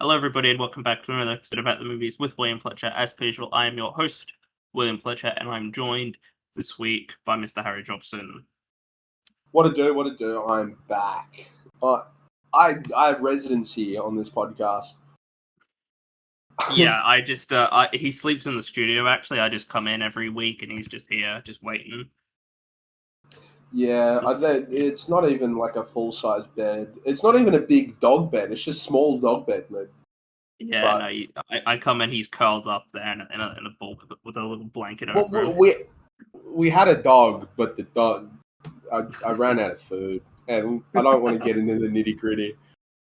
Hello, everybody, and welcome back to another episode about the movies with William Fletcher. As per usual, I am your host, William Fletcher, and I'm joined this week by Mr. Harry Jobson. What to do? I'm back. I have residency on this podcast. Yeah, he sleeps in the studio, actually. I just come in every week, and he's just here, just waiting. Yeah, it's not even like a full-size bed. It's not even a big dog bed. It's just small dog bed. Yeah, I come in, he's curled up there in a ball with a little blanket over him. We had a dog, but the dog... I ran out of food, and I don't want to get into the nitty-gritty.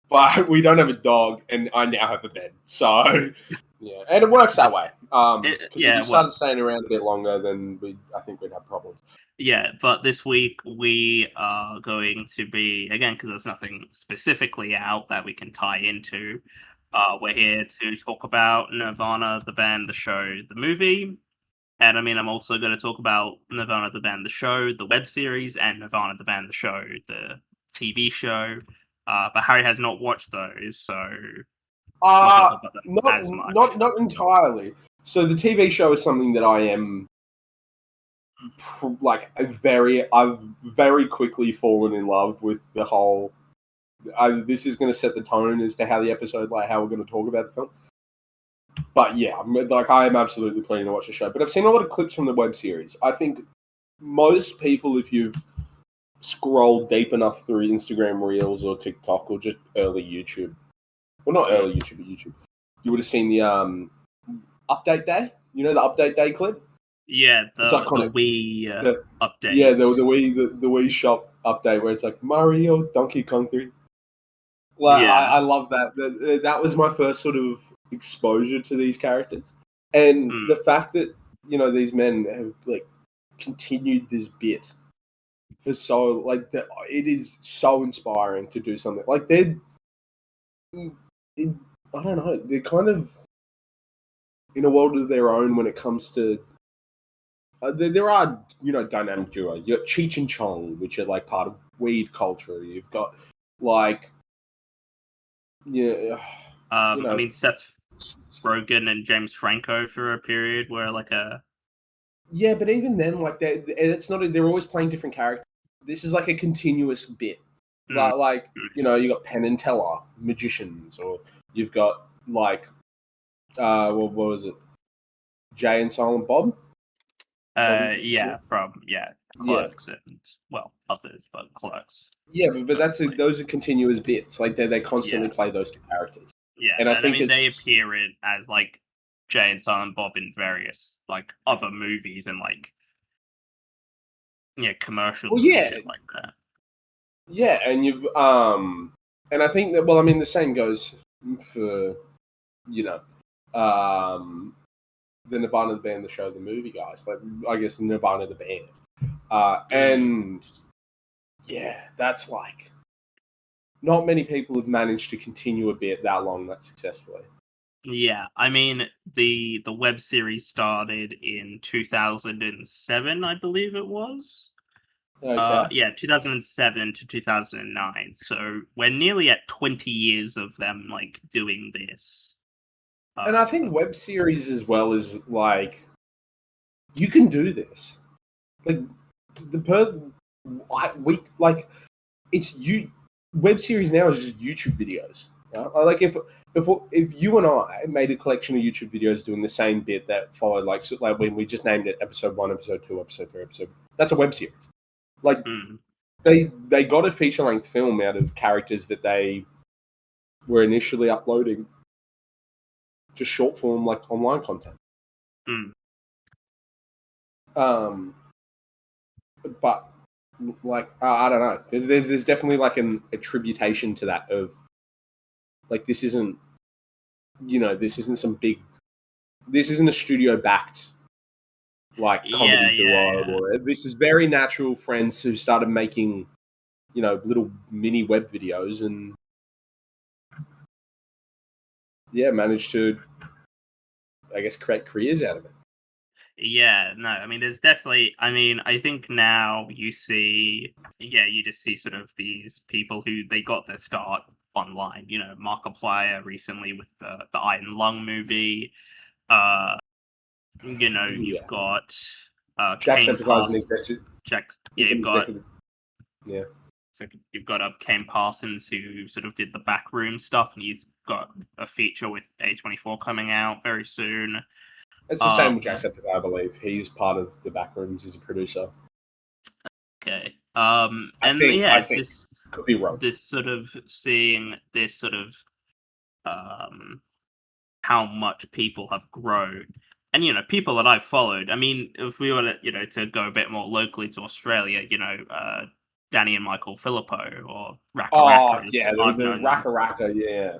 But we don't have a dog, and I now have a bed. So, yeah. And it works that way. Because if we started staying around a bit longer, then I think we'd have problems. Yeah, but this week we are going to be, again, because there's nothing specifically out that we can tie into, we're here to talk about Nirvana the Band, the show, the movie. And I mean, I'm also going to talk about Nirvana the Band, the show, the web series, and Nirvana the Band, the show, the TV show. But Harry has not watched those, so not entirely. So the TV show is something that I am I've very quickly fallen in love with the whole. This is going to set the tone as to how the episode, how we're going to talk about the film. But yeah, I am absolutely planning to watch the show. But I've seen a lot of clips from the web series. I think most people, if you've scrolled deep enough through Instagram Reels or TikTok or just early YouTube, well, not early YouTube, but YouTube, you would have seen the update day. You know the update day clip? Yeah, the Wii update. Yeah, the Wii Shop update where it's like Mario, Donkey Kong 3. I love that. That was my first sort of exposure to these characters, and the fact that these men have continued this bit for so it is so inspiring to do something I don't know, they're kind of in a world of their own when it comes to there are dynamic duo. You got Cheech and Chong, which are part of weed culture. You've got I mean, Seth Rogen and James Franco for a period were yeah, but even then, it's not. They're always playing different characters. This is a continuous bit. You got Penn and Teller, magicians, or you've got what was it? Jay and Silent Bob. From Clerks and others, but Clerks. Yeah, but those are continuous bits. They constantly play those two characters. Yeah, and I think they appear as Jay and Silent Bob in various other movies and commercials and shit like that. Yeah, and you've and I think that the same goes for the Nirvana the Band, the show, the movie guys. I guess Nirvana the Band. And yeah, that's not many people have managed to continue a bit that long that successfully. Yeah, I mean the web series started in 2007, I believe it was. Okay. 2007 to 2009. So we're nearly at 20 years of them doing this. And I think web series as well is you can do this. It's you. Web series now is just YouTube videos. If you and I made a collection of YouTube videos doing the same bit that followed when we just named it episode 1, episode 2, episode 3, that's a web series. They got a feature length film out of characters that they were initially uploading just short form online content. But I don't know. There's definitely an attribution to that of this isn't this isn't a studio backed comedy duo. This is very natural friends who started making little mini web videos and managed to create careers out of it. Yeah, no, I mean, there's definitely, I think now you just see sort of these people who they got their start online. Markiplier recently with the Iron Lung movie. You've got Kane Jacksepticeye's an Parsons. executive. Yeah, He's an you've got executive. Yeah. so you've got Kane Parsons who sort of did the backroom stuff, and he's got a feature with A24 coming out very soon. It's the same with Jacksepticeye, I believe. He's part of the backrooms as a producer. Okay. I think just could be wrong. this sort of seeing this sort of how much people have grown. And people that I've followed. I mean, if we were to go a bit more locally to Australia, Danny and Michael Filippo or Raka Oh, Raka, yeah, the Raka Raka, yeah.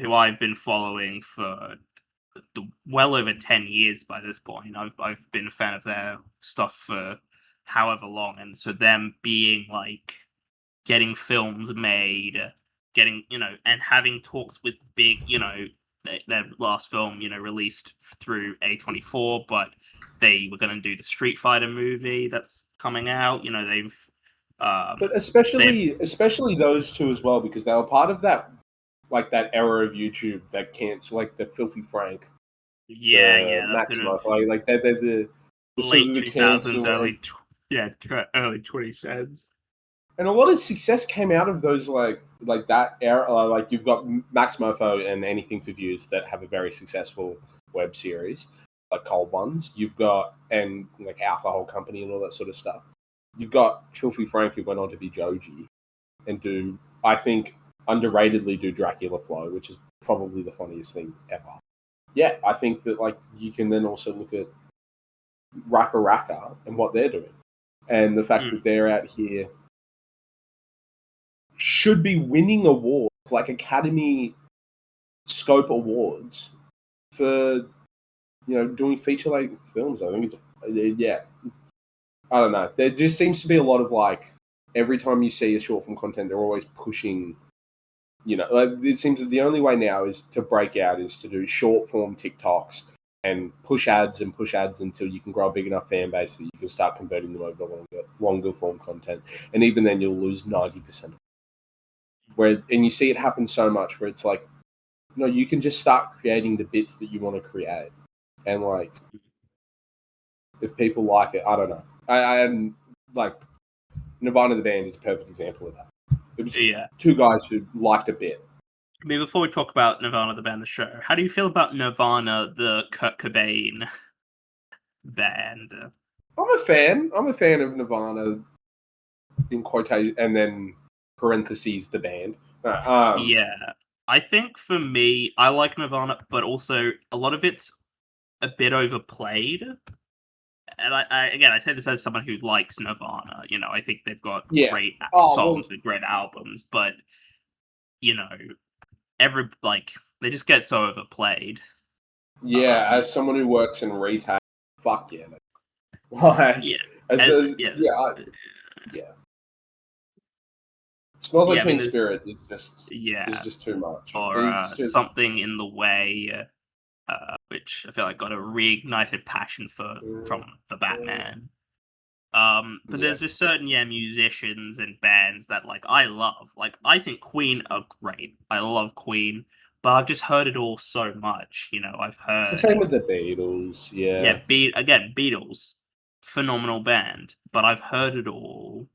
Who I've been following for well over 10 years by this point. I've been a fan of their stuff for however long, and so them being like getting films made, getting and having talks with big their last film released through A24, but they were going to do the Street Fighter movie that's coming out. They've but especially those two as well, because they were part of that era of YouTube that canceled, like the Filthy Frank, that's Maximo, like they're the late sort of the 2000s, cancel, early 2010s. and a lot of success came out of those like that era. Like you've got Max Mofo and Anything for Views that have a very successful web series, like Cold Ones. You've got and like Alcohol Company and all that sort of stuff. You've got Filthy Frank who went on to be Joji and do, I think, underratedly do Dracula Flow, which is probably the funniest thing ever. Yeah, I think that like you can then also look at Raka Raka and what they're doing, and the fact that they're out here should be winning awards like Academy Scope Awards for doing feature length films. I think it's I don't know. There just seems to be a lot of like every time you see a short form content, they're always pushing. Like it seems that the only way now is to break out is to do short form TikToks and push ads until you can grow a big enough fan base that you can start converting them over to longer form content. And even then, you'll lose 90%. And you see it happen so much where it's like, you can just start creating the bits that you want to create, and like if people like it, I don't know. I am like Nirvana the Band is a perfect example of that. It was two guys who liked a bit. I mean, before we talk about Nirvana the Band, the show, how do you feel about Nirvana, the Kurt Cobain band? I'm a fan. I'm a fan of Nirvana, in quotation, and then parentheses, the band. I think for me, I like Nirvana, but also a lot of it's a bit overplayed. And I say this as someone who likes Nirvana. I think they've got great songs and great albums, but they just get so overplayed. Yeah, as someone who works in retail, fuck yeah. Like, Smells Like Teen Spirit is just too much. Or Something in the Way, which I feel like got a reignited passion from the Batman. But there's just certain musicians and bands that like I love. Like I think Queen are great. I love Queen, but I've just heard it all so much. I've heard it's the same with the Beatles. Yeah. Beatles, phenomenal band, but I've heard it all.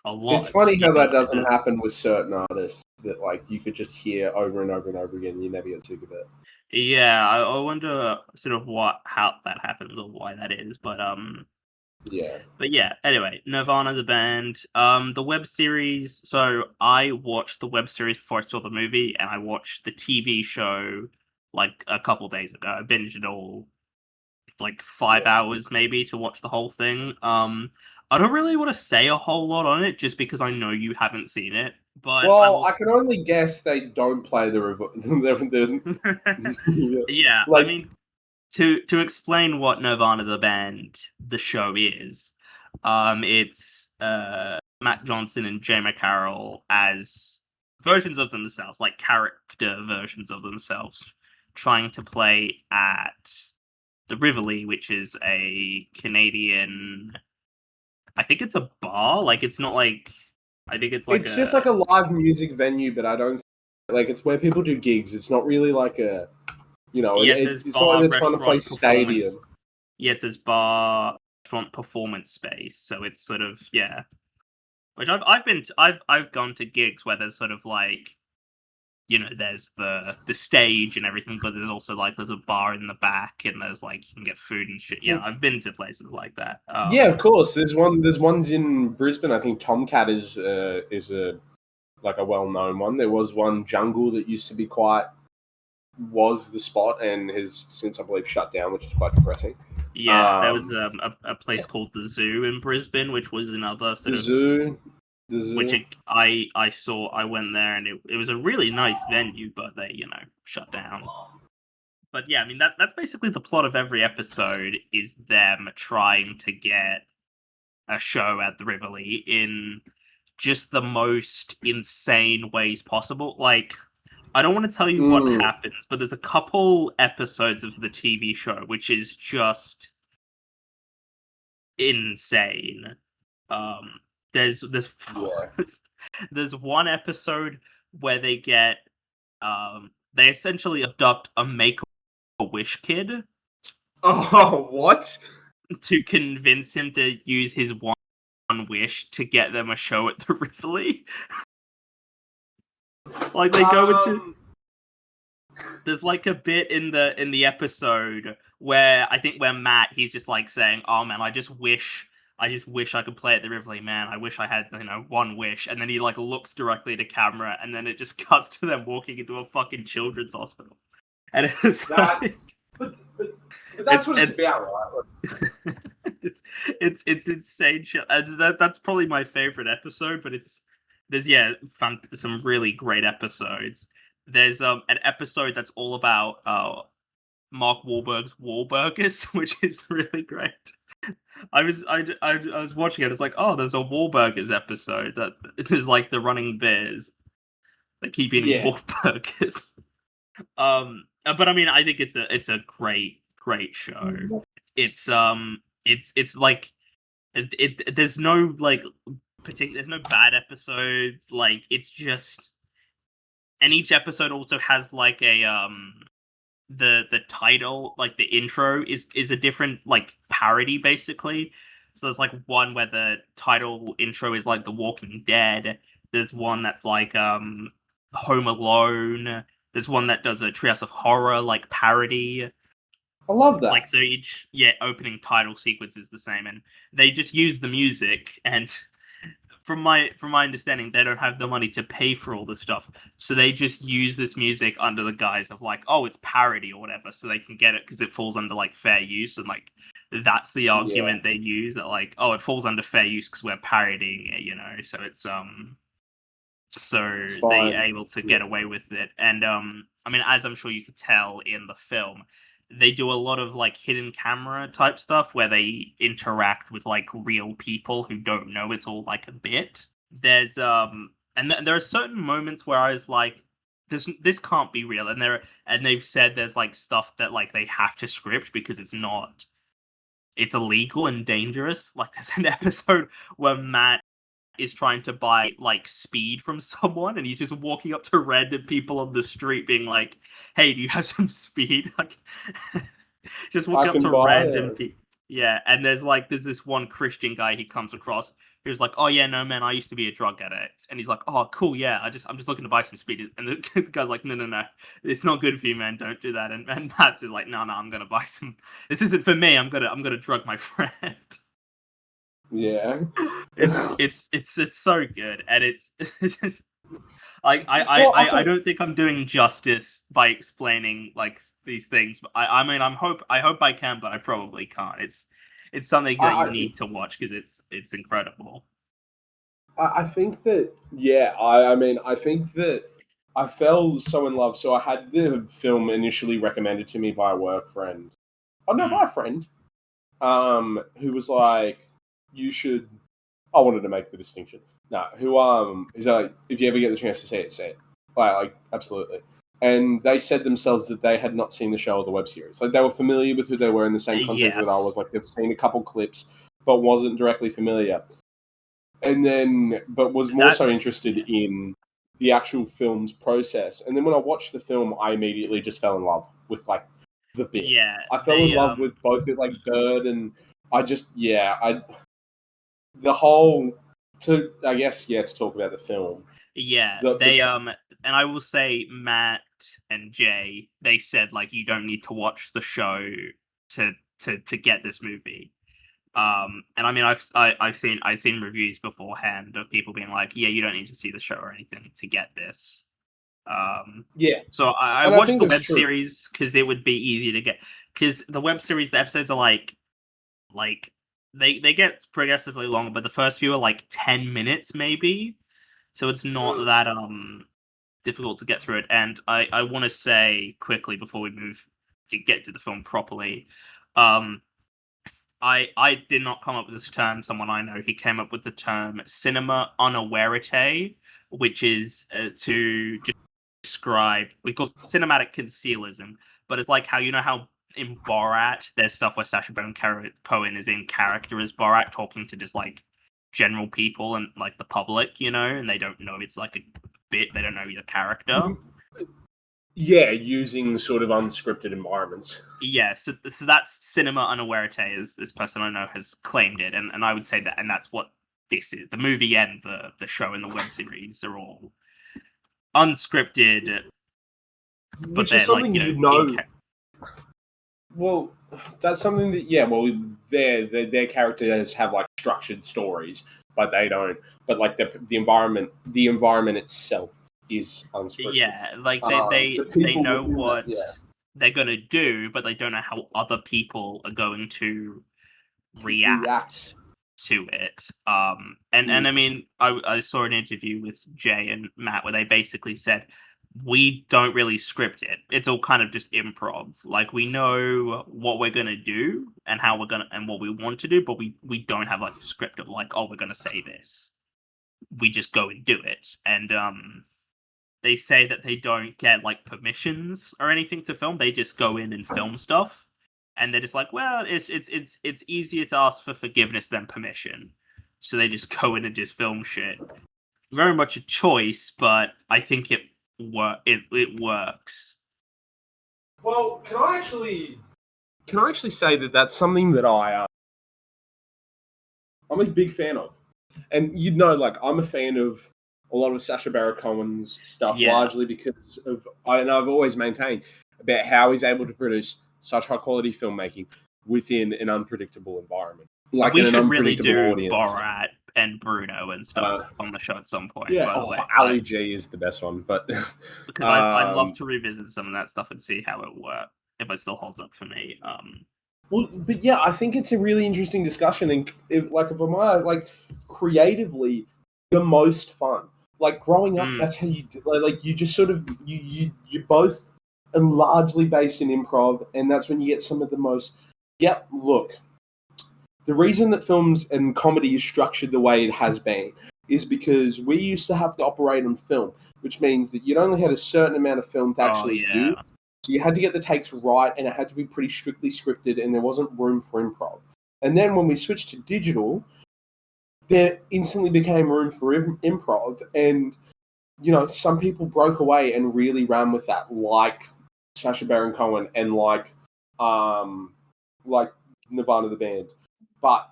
A lot. It's funny how that doesn't happen with certain artists that like you could just hear over and over and over again. You never get sick of it. Yeah, I wonder sort of how that happens or why that is, but anyway, Nirvana the band, the web series. So I watched the web series before I saw the movie, and I watched the TV show like a couple days ago. I binged it all, like 5 hours maybe to watch the whole thing. I don't really want to say a whole lot on it just because I know you haven't seen it. But I can only guess they don't play the yeah, like, I mean, to explain what Nirvana the band, the show is, it's Matt Johnson and Jay McCarroll as versions of themselves, like character versions of themselves, trying to play at the Rivoli, which is a Canadian I think it's a bar. Like it's not like. I think it's like It's just like a live music venue, but I don't like it's where people do gigs. It's not really like a, Yeah, it's not like they're trying to play stadium. Yeah, it says bar restaurant performance space. So it's sort of Which I've gone to gigs where there's sort of like there's the stage and everything, but there's also like there's a bar in the back and there's like you can get food and shit. Yeah, I've been to places like that. Yeah, of course. There's ones in Brisbane. I think Tomcat is a like a well known one. There was one Jungle that used to be was the spot and has since I believe shut down, which is quite depressing. Yeah, there was a place called the Zoo in Brisbane, which was another sort of Zoo. Which I saw. I went there and it was a really nice venue, but they shut down. But yeah, I mean that's basically the plot of every episode is them trying to get a show at the Rivoli in just the most insane ways possible. Like I don't want to tell you what happens, but there's a couple episodes of the TV show which is just insane. There's there's one episode where they get they essentially abduct a Make-A-Wish kid. Oh, what? To convince him to use his one wish to get them a show at the Rivoli. Like they go into there's like a bit in the episode where I think where Matt he's just like saying, "Oh man, I just wish I could play at the Rivoli, man. I wish I had, one wish." And then he like looks directly to camera, and then it just cuts to them walking into a fucking children's hospital. And it's but that's what it's about, right? it's insane shit. That's probably my favorite episode, but there's some really great episodes. There's an episode that's all about Mark Wahlberg's Wahlburgers, which is really great. I was watching it. It's like, oh, there's a Wahlburgers episode that is like the running bears. They keep eating Wahlburgers. But I mean, I think it's a great show. It's like there's no like there's no bad episodes. Like it's just, and each episode also has like a the title, like the intro is a different like parody basically. So there's like one where the title intro is like The Walking Dead. There's one that's like Home Alone. There's one that does a Treehouse of Horror like parody. I love that. Like so each opening title sequence is the same, and they just use the music. And from my understanding, they don't have the money to pay for all this stuff, so they just use this music under the guise of like, oh, it's parody or whatever, so they can get it because it falls under like fair use, and like that's the argument they use, that like, oh, it falls under fair use because we're parodying it, so it's so they're able to get away with it. And I mean, as I'm sure you could tell in the film, they do a lot of like hidden camera type stuff where they interact with like real people who don't know it's all like a bit. There's there are certain moments where I was like, this can't be real, and they've said there's like stuff that like they have to script because it's illegal and dangerous. Like there's an episode where Matt is trying to buy like speed from someone, and he's just walking up to random people on the street being like, hey, do you have some speed? Like just walk up to random people. Yeah, and there's this one Christian guy he comes across who's like, oh yeah, no man, I used to be a drug addict. And he's like, oh cool, yeah, I'm just looking to buy some speed. And the guy's like, no, it's not good for you, man, don't do that. And Matt's just like, no, I'm gonna buy some, this isn't for me, I'm gonna drug my friend. Yeah, it's so good, and it's just, like I don't think I'm doing justice by explaining like these things. But I mean, I hope I can, but I probably can't. It's something that you need to watch because it's incredible. I think that I mean I think that I fell so in love. So I had the film initially recommended to me by a work friend. Oh no, by a friend, who was like, you should. I wanted to make the distinction. No, who is like, if you ever get the chance to see it, say it. Like absolutely. And they said themselves that they had not seen the show or the web series. Like they were familiar with who they were in the same context that I was. Like they've seen a couple clips, but wasn't directly familiar. And then, but was more so interested in the actual film's process. And then when I watched the film, I immediately just fell in love with like the bit. Yeah, I fell in love with both it, like Bird, and I just the whole to talk about the film. Yeah, and I will say Matt and Jay, they said like you don't need to watch the show to get this movie. And I mean, I've seen reviews beforehand of people being like, yeah, you don't need to see the show or anything to get this. So I watched the web series because it would be easy to get, because the web series, the episodes are like they get progressively longer, but the first few are like 10 minutes maybe, so it's not that difficult to get through it. And I want to say quickly before we move to get to the film properly, I did not come up with this term. Someone I know, he came up with the term cinema unawarite, which is to describe, we call cinematic concealism, but it's like how, you know how in Borat there's stuff where Sacha Baron Cohen is in character as Borat, talking to just like general people and like the public, you know, and they don't know it's like a bit, they don't know he's a character. Yeah, using sort of unscripted environments. Yeah, so that's cinema unawarite, as this person I know has claimed it, and I would say that, and that's what this is. The movie and the show and the web series are all unscripted, but which is something like, well, that's something that their characters have like structured stories, but they don't. But like the environment itself is unscripted. Yeah, like they know what they're gonna do, but they don't know how other people are going to react to it. And I mean, I saw an interview with Jay and Matt where they basically said, we don't really script it. It's all kind of just improv. Like, we know what we're gonna do and how we're gonna and what we want to do, but we don't have like a script of like, oh, we're gonna say this. We just go and do it. And they say that they don't get like permissions or anything to film. They just go in and film stuff. And they're just like, well, it's easier to ask for forgiveness than permission. So they just go in and just film shit. Very much a choice, but I think it works. Well, can I actually say that that's something that I'm a big fan of, and like I'm a fan of a lot of Sacha Baron Cohen's stuff, largely because of and I've always maintained about how he's able to produce such high quality filmmaking within an unpredictable environment. Like we should really do audience. Borat and Bruno and stuff on the show at some point. Yeah, Ali G is the best one, but because I'd love to revisit some of that stuff and see how it worked, if it still holds up for me. Well, but yeah, I think it's a really interesting discussion, and if I'm like creatively the most fun. Like growing up, that's how you do. Like you just sort of you both are largely based in improv, and that's when you get some of the most. Yep, look. The reason that films and comedy is structured the way it has been is because we used to have to operate on film, which means that you only had a certain amount of film to actually do. So you had to get the takes right, and it had to be pretty strictly scripted, and there wasn't room for improv. And then when we switched to digital, there instantly became room for improv, and some people broke away and really ran with that, like Sacha Baron Cohen and like Nirvana the Band. But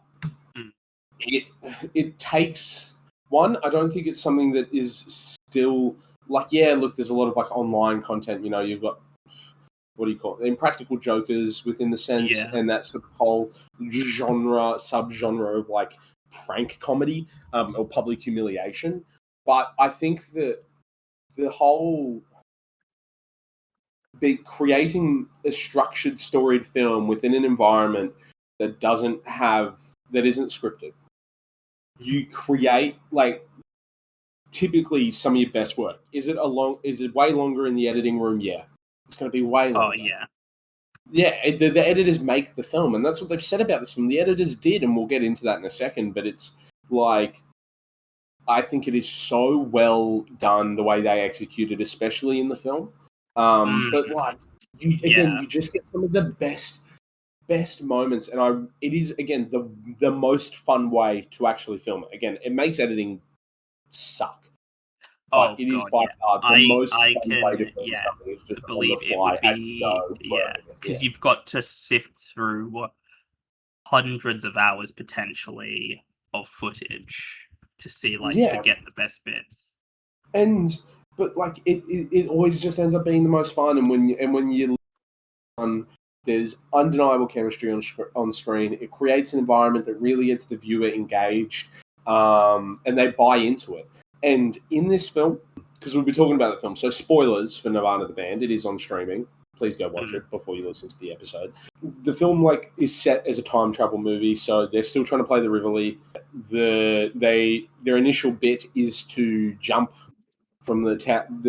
it takes one. I don't think it's something that is still like look. There's a lot of like online content. You've got what do you call it? Impractical Jokers within the sense, and that sort of whole subgenre of like prank comedy or public humiliation. But I think that the whole creating a structured, storied film within an environment that isn't scripted, you create like typically some of your best work. Is it way longer in the editing room? Yeah, it's going to be way longer. Oh yeah. The editors make the film, and that's what they've said about this film. The editors did, and we'll get into that in a second. But it's like, I think it is so well done the way they execute it, especially in the film. But like, you just get some of the best best moments, and it is again the most fun way to actually film it. Again, it makes editing suck, but it is by far the most I fun way can to film something. It's just on the believe it fly would as you be go, working it. because you've got to sift through hundreds of hours potentially of footage to see to get the best bits. But like it always just ends up being the most fun, and when you there's undeniable chemistry on screen. It creates an environment that really gets the viewer engaged, and they buy into it. And in this film, because we'll be talking about the film, so spoilers for Nirvana the Band. It is on streaming. Please go watch it before you listen to the episode. The film is set as a time travel movie, so they're still trying to play the Rivoli. Their initial bit is to jump from the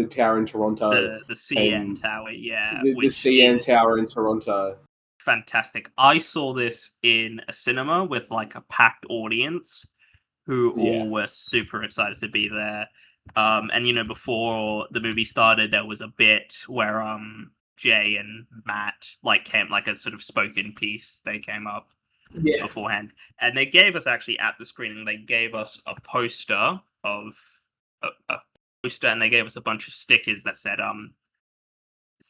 tower in Toronto, the CN Tower, the CN Tower in Toronto. Fantastic. I saw this in a cinema with a packed audience who all were super excited to be there. And before the movie started, there was a bit where Jay and Matt came a sort of spoken piece. They came up beforehand, and they gave us actually at the screening. They gave us a poster of a poster, and they gave us a bunch of stickers that said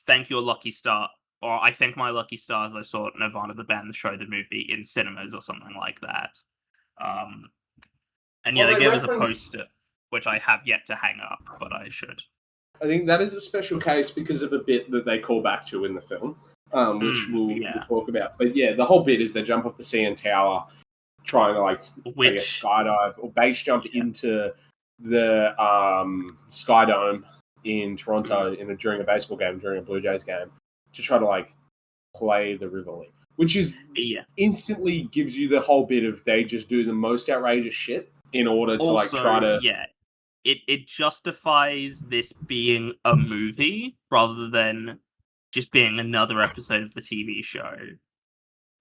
"Thank your lucky star," or "I thank my lucky stars I saw Nirvana the Band show the movie in cinemas," or something like that. And they gave us a poster, which I have yet to hang up, but I should. I think that is a special case because of a bit that they call back to in the film, which we'll talk about. But yeah, the whole bit is they jump off the CN Tower, trying to skydive or base jump into the Sky Dome in Toronto during a baseball game, during a Blue Jays game, to try to play the Rivoli, which is instantly gives you the whole bit of they just do the most outrageous shit in order to also, try to it justifies this being a movie rather than just being another episode of the TV show.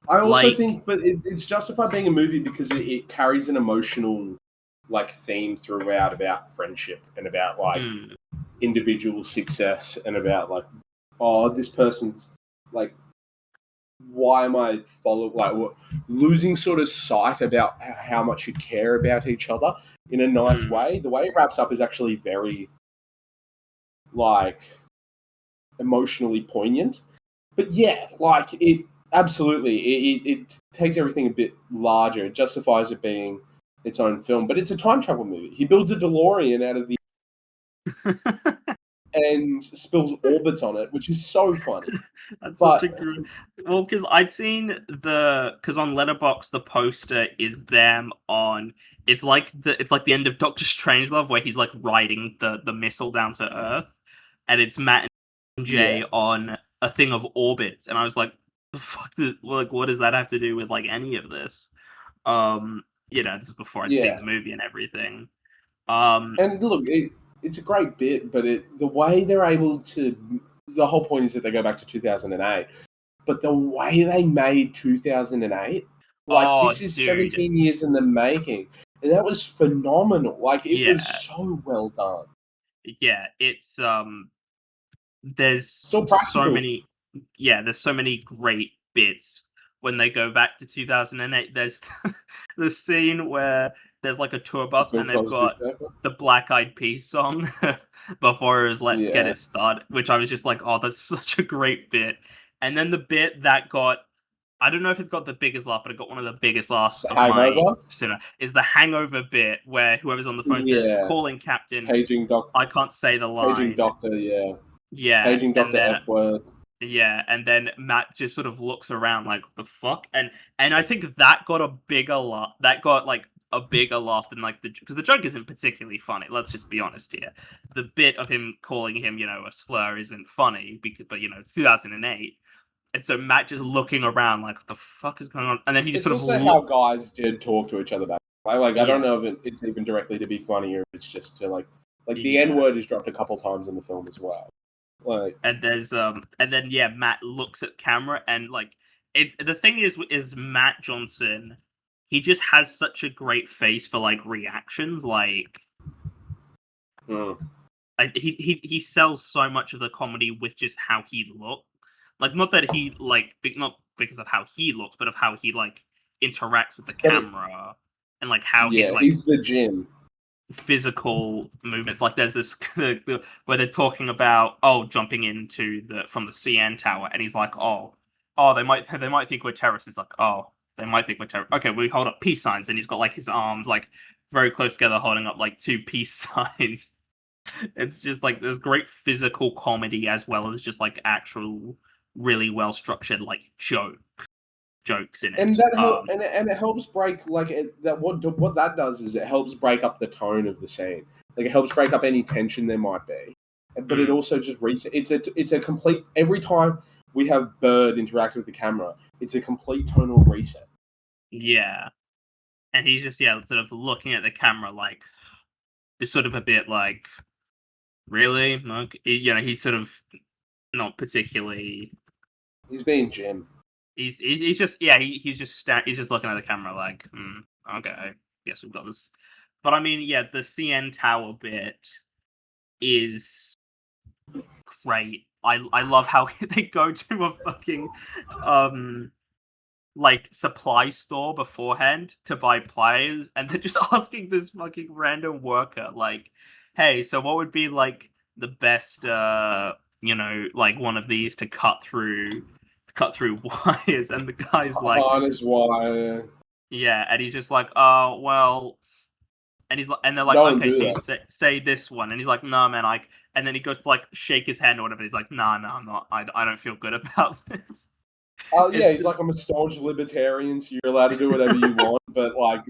I also think, but it's justified being a movie because it carries an emotional theme throughout about friendship and about individual success and about this person's why am I losing sort of sight about how much you care about each other in a nice way. The way it wraps up is actually very emotionally poignant. But yeah, it absolutely it takes everything a bit larger. It justifies it being its own film, but it's a time travel movie. He builds a DeLorean out of the and spills orbits on it, which is so funny. That's such a good. Well, because I'd seen because on Letterboxd the poster is them on. It's like the end of Doctor Strangelove where he's riding the missile down to Earth, and it's Matt and Jay on a thing of orbits, and I was like, the fuck what does that have to do with any of this? This is before I'd seen the movie and everything. And look, it's a great bit, but the way they're able to, the whole point is that they go back to 2008, but the way they made 2008, this is 17 years in the making, and that was phenomenal. It was so well done. Yeah, it's there's so many great bits when they go back to 2008. There's the scene where there's a tour bus and they've got the Black Eyed Peas song before it was Let's Get It Started, which I was just oh, that's such a great bit. And then the bit that got, I don't know if it got the biggest laugh, but it got one of the biggest laughs of my cinema, is the hangover bit where whoever's on the phone says, calling Captain, paging doctor, I can't say the line. Paging Doctor, paging Doctor F word. Yeah, and then Matt just sort of looks around what the fuck? And I think that got a bigger laugh. That got a bigger laugh than because the joke isn't particularly funny. Let's just be honest here. The bit of him calling him, a slur isn't funny but it's 2008. And so Matt just looking around what the fuck is going on? And then he just it's sort of how guys did talk to each other back. I don't know if it's even directly to be funny or if it's just to the N word is dropped a couple times in the film as well. And there's and then Matt looks at camera and the thing is Matt Johnson, he just has such a great face for reactions. He sells so much of the comedy with just how he looks. Not that he not because of how he looks, but of how he like interacts with the camera and like how he's like he's the Jim. Physical movements. Like there's this where they're talking about jumping into from the CN tower, and he's like, they might think we're terrorists. He's like, they might think we're terrorists. Okay, we hold up peace signs, and he's got like his arms like very close together, holding up like 2 peace signs. It's just like there's great physical comedy as well as just like actual really well structured like jokes in it, and that and it helps break like what that does is it helps break up the tone of the scene. Like it helps break up any tension there might be, but it also just it's a complete every time we have Bird interact with the camera, it's a complete tonal reset. Yeah, and he's just sort of looking at the camera like it's sort of a bit like really like he's sort of not particularly. He's being Jim. He's just he's just looking at the camera like okay, guess we've got this. But I mean, the CN Tower bit is great. I love how they go to a fucking like supply store beforehand to buy pliers, and they're just asking this fucking random worker like, hey, so what would be like the best like one of these to cut through wires, and the guy's like, harness wire. Yeah, and he's just like, oh well, and he's like, and they're like, okay, so you say this one, and he's like, no, man, and then he goes to like shake his hand or whatever. He's like, nah, I'm not. I don't feel good about this. He's like, I'm a staunch libertarian, so you're allowed to do whatever you want, but like,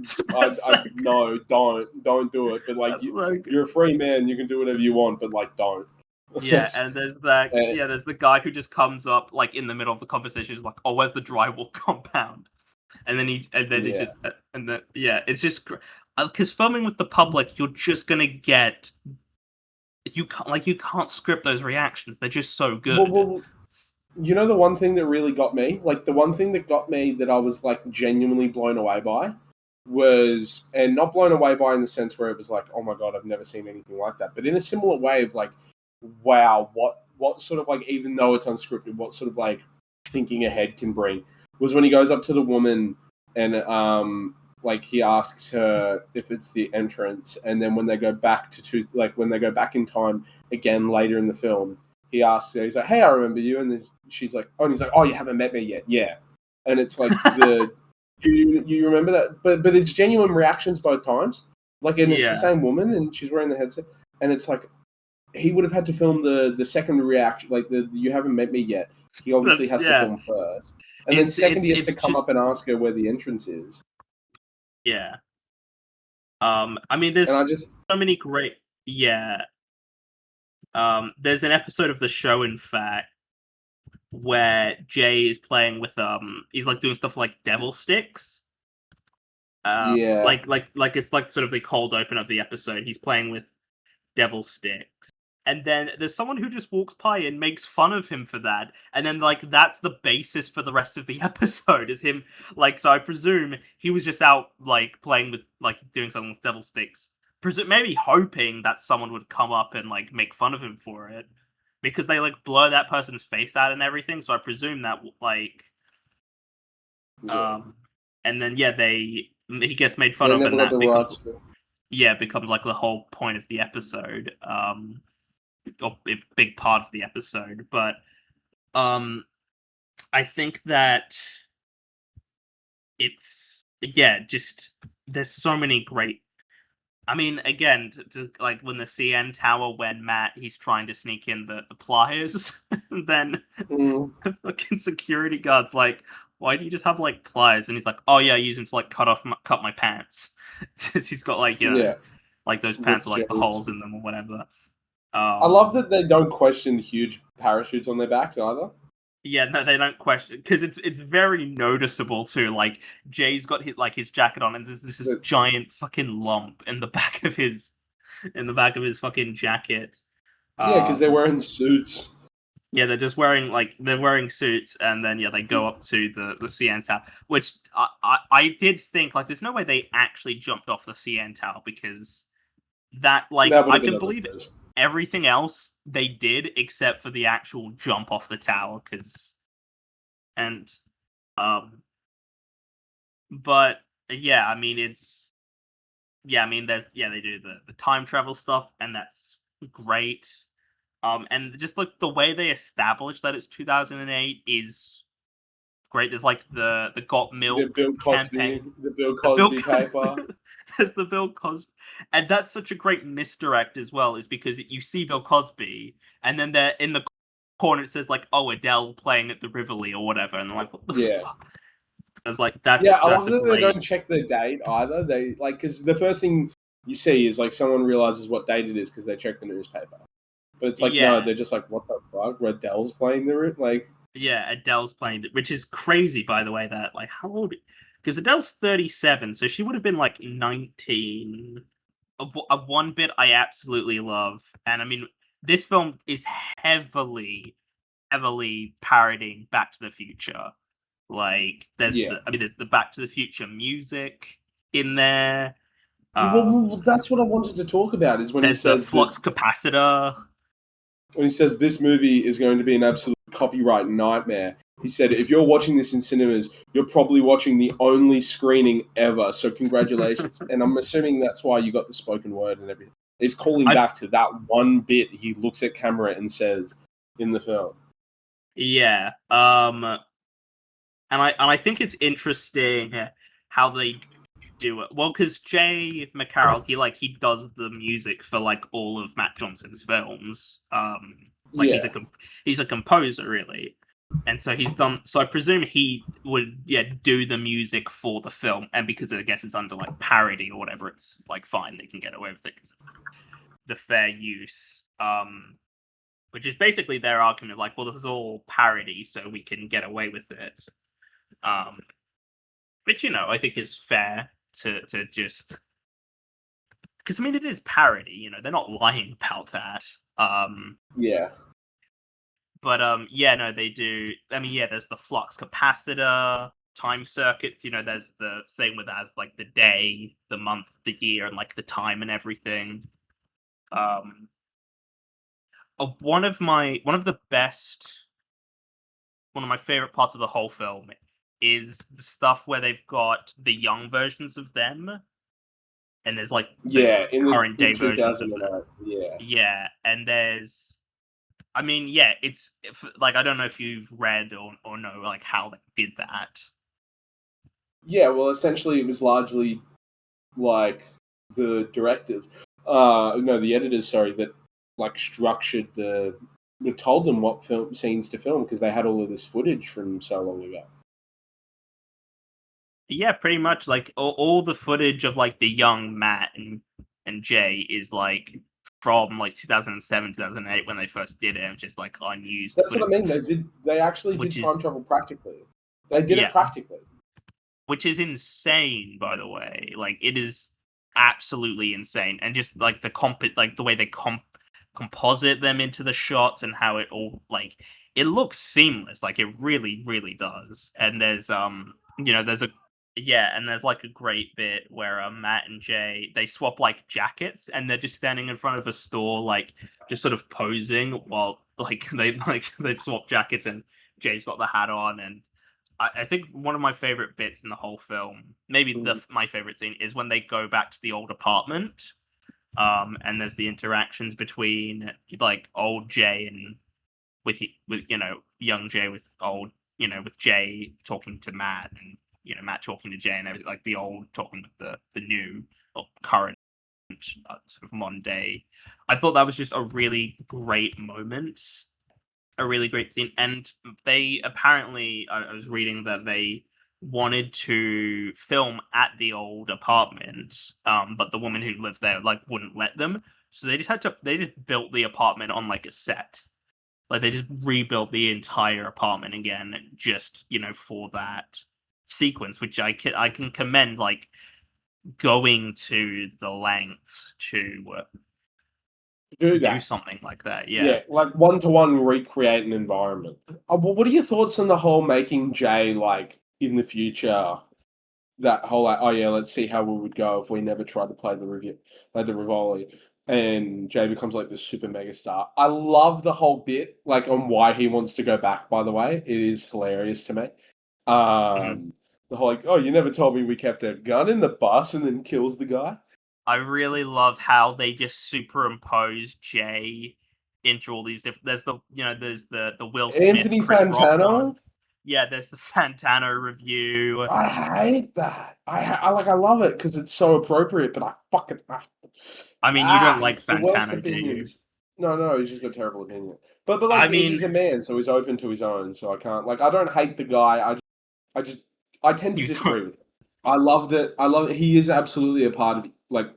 no, don't do it. But like, you're a free man, you can do whatever you want, but like, don't. Yeah, and there's that. There's the guy who just comes up like in the middle of the conversation. He's like, "Oh, where's the drywall compound?" And then it's just because filming with the public, you're just gonna get you can't script those reactions. They're just so good. Well, you know the one thing that really got me, like the one thing that got me that I was like genuinely blown away by was, and not blown away by in the sense where it was like, oh my god, I've never seen anything like that, but in a similar way of like, wow, what sort of like, even though it's unscripted, what sort of like thinking ahead can bring, was when he goes up to the woman and like he asks her if it's the entrance, and then when they go back when they go back in time again later in the film, he asks her, he's like, hey, I remember you, and then she's like, oh, and he's like, oh, you haven't met me yet, yeah, and it's like you remember that, but it's genuine reactions both times, like, and it's the same woman, and she's wearing the headset, and it's like, he would have had to film the second reaction, like the you haven't met me yet. He obviously has to film first. And then second he has to come up and ask her where the entrance is. Yeah. I mean, there's so many great... Yeah. There's an episode of the show, in fact, where Jay is playing with... he's like doing stuff like devil sticks. Like it's like sort of the cold open of the episode. He's playing with devil sticks. And then there's someone who just walks by and makes fun of him for that. And then, like, that's the basis for the rest of the episode, is him, like, so I presume he was just out, like, playing with, like, doing something with devil sticks. Maybe hoping that someone would come up and, like, make fun of him for it. Because they, like, blur that person's face out and everything, so I presume that, like... and then, he gets made fun of, and that becomes, like, the whole point of the episode. A big part of the episode, but I think that it's just there's so many great... I mean, again, like when the CN Tower, when he's trying to sneak in the pliers, and then the fucking security guard's like, why do you just have like pliers? And he's like, oh yeah, I use them to like cut my pants, because he's got like like those pants with like the holes in them or whatever. I love that they don't question the huge parachutes on their backs either. Yeah, no, they don't question, because it's very noticeable too. Like Jay's got his jacket on, and there's this giant fucking lump in the back of his fucking jacket. Yeah, because they're wearing suits. Yeah, they're just wearing suits, and then they go up to the CN Tower, which I did think, like, there's no way they actually jumped off the CN Tower, because that, like, I can believe it. Everything else they did except for the actual jump off the tower, and But yeah, I mean, they do the time travel stuff, and that's great. And just like the way they establish that it's 2008 is great. There's like the Got The Milk Bill Cosby, campaign, the Bill the Bill Cosby paper. there's the Bill Cosby, and that's such a great misdirect as well, is because you see Bill Cosby, and then they're in the corner. It says like, "Oh, Adele playing at the Rivoli or whatever," and I'm like, "What the Yeah. fuck?" I was like, "That's Yeah, I love a that they great." don't check the date either. They like because the first thing you see is like someone realizes what date it is because they check the newspaper. But it's like no, Yeah, they're just like, what the fuck? Adele's playing like yeah, Adele's playing, which is crazy, by the way. That like, how old? Because Adele's 37, so she would have been like 19. A one bit I absolutely love, and I mean, this film is heavily parodying Back to the Future. Like, yeah. there's the Back to the Future music in there. Well, that's what I wanted to talk about is when he There's the says that flux capacitor. when he says this movie is going to be an absolute copyright nightmare. He said, if you're watching this in cinemas, you're probably watching the only screening ever. So congratulations. And I'm assuming that's why you got the spoken word and everything. It's calling I back to that one bit he looks at camera and says in the film. Yeah. And I think it's interesting how they do it. Well, because Jay McCarroll, he does the music for like all of Matt Johnson's films. Like Yeah. he's a composer really, and so he's done. So I presume he would do the music for the film, and because I guess it's under like parody or whatever, it's like fine, they can get away with it because of the fair use. Which is basically their argument of like, well, this is all parody, so we can get away with it. Um, which I think is fair to just because I mean it is parody. They're not lying about that. Yeah. But yeah, no, they do. I mean, yeah, there's the flux capacitor, time circuits. There's the same with as like the day, the month, the year, and like the time and everything. Um, one of the best, one of my favorite parts of the whole film is the stuff where they've got the young versions of them, and there's like the Yeah. current In day versions of 2009. them. Yeah. Yeah, and there's, I mean, yeah, like I don't know if you've read or know like how they did that. Yeah. Well, essentially, it was largely like the directors, no, the editors, sorry, that like structured that told them what film scenes to film because they had all of this footage from so long ago. Yeah, pretty much like all the footage of like the young Matt and Jay is like from like 2007, 2008 when they first did it. And it's just like unused That's what I footage, mean. They actually did which time is travel practically. They did it yeah, practically. which is insane, by the way. Like it is absolutely insane, and just like like the way they composite them into the shots and how it all like it looks seamless. Like it really does. And there's a yeah, and there's like a great bit where Matt and Jay they swap like jackets, and they're just standing in front of a store, like just sort of posing while like they've swapped jackets, and Jay's got the hat on, and I think one of my favorite bits in the whole film, maybe Mm. my favorite scene, is when they go back to the old apartment. And there's the interactions between like old Jay and with young Jay with old with Jay talking to Matt, and Matt talking to Jay, and everything, like the old talking with the new or current sort of modern day. I thought that was just a really great moment, a really great scene. And they apparently, I was reading that they wanted to film at the old apartment, but the woman who lived there like wouldn't let them. So they just built the apartment on like a set. Like they just rebuilt the entire apartment again, just for that sequence, which I can commend, like going to the lengths to Do do that. something like that. Yeah. Yeah, like one-to-one recreate an environment. Well, what are your thoughts on the whole making Jay like in the future? That whole like, oh yeah, let's see how we would go if we never tried to play the Rivoli, and Jay becomes like the super mega star. I love the whole bit, like on why he wants to go back. By the way, it is hilarious to me. The whole like, oh, you never told me we kept a gun in the bus, and then kills the guy. I really love how they just superimpose Jay into all these different. There's the Will Smith, Anthony Chris Rock Fantano. one. Yeah, there's the Fantano review. I hate that. I love it because it's so appropriate, but I fucking I mean, you don't like the worst Fantano, do you? opinions. No, he's just got a terrible opinion. But like I mean, he's a man, so he's open to his own. So I can't like I don't hate the guy. I just I tend to you don't. disagree with him. I love that. I love he is absolutely a part of like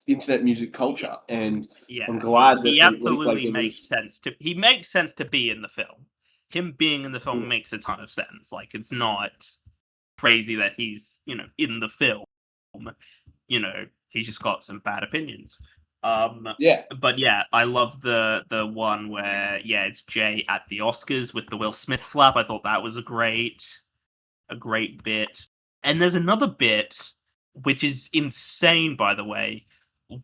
internet music culture, and Yeah, I'm glad he that like absolutely it makes was. sense to. He makes sense to be in the film. Him being in the film Mm, makes a ton of sense. Like, it's not crazy that he's in the film. He's just got some bad opinions. Um, yeah, but yeah, I love the one where it's Jay at the Oscars with the Will Smith slap. I thought that was a great bit. And there's another bit which is insane, by the way,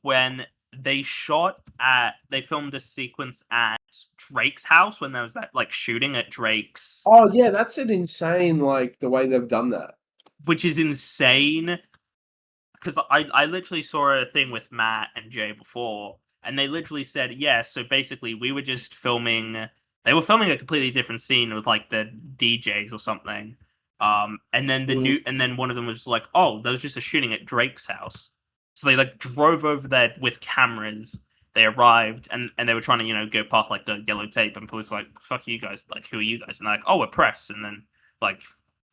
when they filmed a sequence at Drake's house when there was that like shooting at Drake's, oh yeah, that's an insane like the way they've done that. which is insane because I literally saw a thing with Matt and Jay before, and they literally said, yeah, so basically we were just filming. They were filming a completely different scene with like the DJs or something. And then and then one of them was like, oh, there was just a shooting at Drake's house. So they like drove over there with cameras. They arrived and they were trying to go past like the yellow tape, and police were like, fuck you guys, like who are you guys? And they're like, oh, we're press. And then like,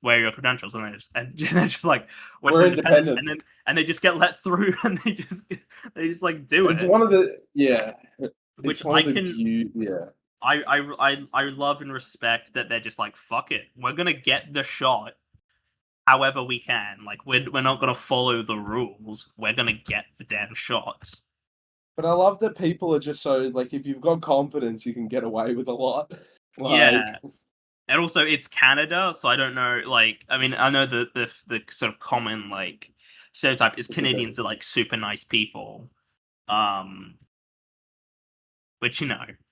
where are your credentials? And they're just like, we're just We're independent. independent. And they just get let through, and they just like do It's it, one of the yeah. which It's one I of the can. beauty. Yeah, I love and respect that they're just like, fuck it, we're gonna get the shot however we can. Like, we're not gonna follow the rules. We're gonna get the damn shot. but I love that people are just so like if you've got confidence, you can get away with a lot. Like Yeah, and also it's Canada, so I don't know. Like, I mean, I know the sort of common like stereotype is it's a bit. Canadians are like super nice people. Um, which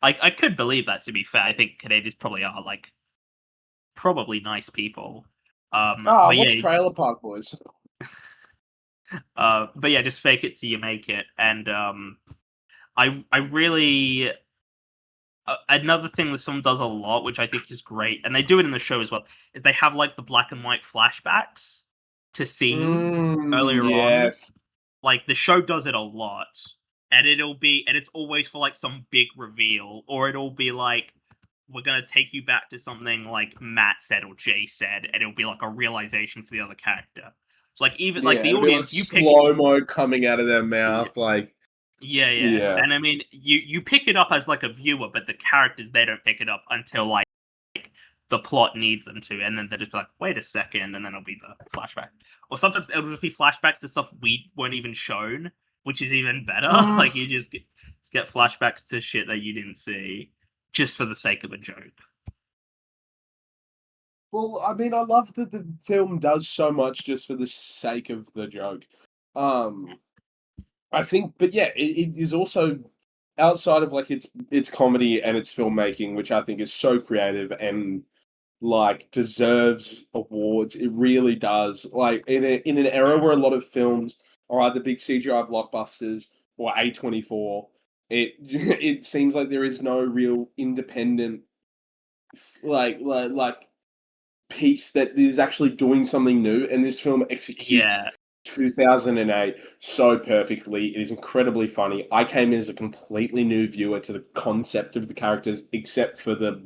I could believe that. To be fair, I think Canadians probably are like probably nice people. Ah, But watch yeah, Trailer Park Boys. just fake it till you make it. And I really another thing this film does a lot, which I think is great, and they do it in the show as well, is they have like the black and white flashbacks to scenes earlier on. Yes. Like, the show does it a lot, and it's always for like some big reveal, or it'll be like, we're gonna take you back to something like Matt said or Jay said, and it'll be like a realization for the other character. It's like, even like Yeah, the it'll be like audience, you pick. slow mo coming out of their Yeah, mouth, like yeah. yeah. And I mean, you pick it up as like a viewer, but the characters, they don't pick it up until like the plot needs them to, and then they'll just be like, wait a second, and then it'll be the flashback. Or sometimes it'll just be flashbacks to stuff we weren't even shown, which is even better. Like, you just get flashbacks to shit that you didn't see just for the sake of a joke. Well, I mean, I love that the film does so much just for the sake of the joke. Um, I think, but yeah, it is also outside of like its comedy and its filmmaking, which I think is so creative and like deserves awards. It really does. Like in an era where a lot of films are either big CGI blockbusters or A24, it seems like there is no real independent like piece that is actually doing something new, and this film executes Yeah, 2008 so perfectly. It is incredibly funny. I came in as a completely new viewer to the concept of the characters, except for the